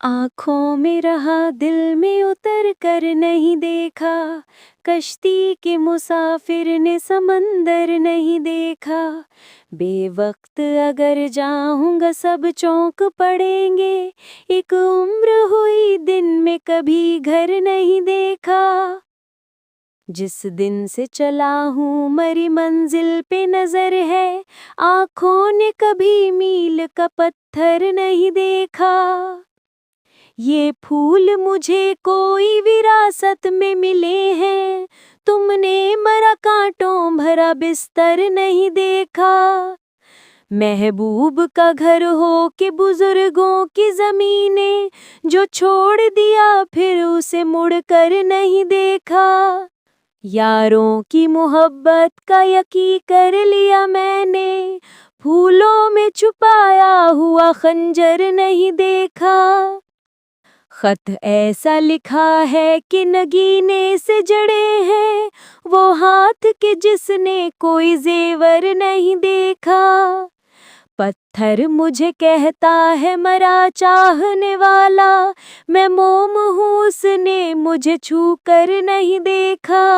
आँखों में रहा दिल में उतर कर नहीं देखा, कश्ती के मुसाफिर ने समंदर नहीं देखा। बेवक्त अगर जाऊंगा सब चौंक पड़ेंगे, एक उम्र हुई दिन में कभी घर नहीं देखा। जिस दिन से चला हूँ मरी मंजिल पे नजर है, आँखों ने कभी मील का पत्थर नहीं देखा। ये फूल मुझे कोई विरासत में मिले हैं, तुमने मरा कांटों भरा बिस्तर नहीं देखा। महबूब का घर हो के बुजुर्गों की जमीनें जो छोड़ दिया फिर उसे मुड़ कर नहीं देखा। यारों की मोहब्बत का यकीन कर लिया मैंने, फूलों में छुपाया हुआ खंजर नहीं देखा। खत ऐसा लिखा है कि नगीने से जड़े हैं वो हाथ के जिसने कोई जेवर नहीं देखा। पत्थर मुझे कहता है मरा चाहने वाला, मैं मोम हूँ उसने मुझे छू कर नहीं देखा।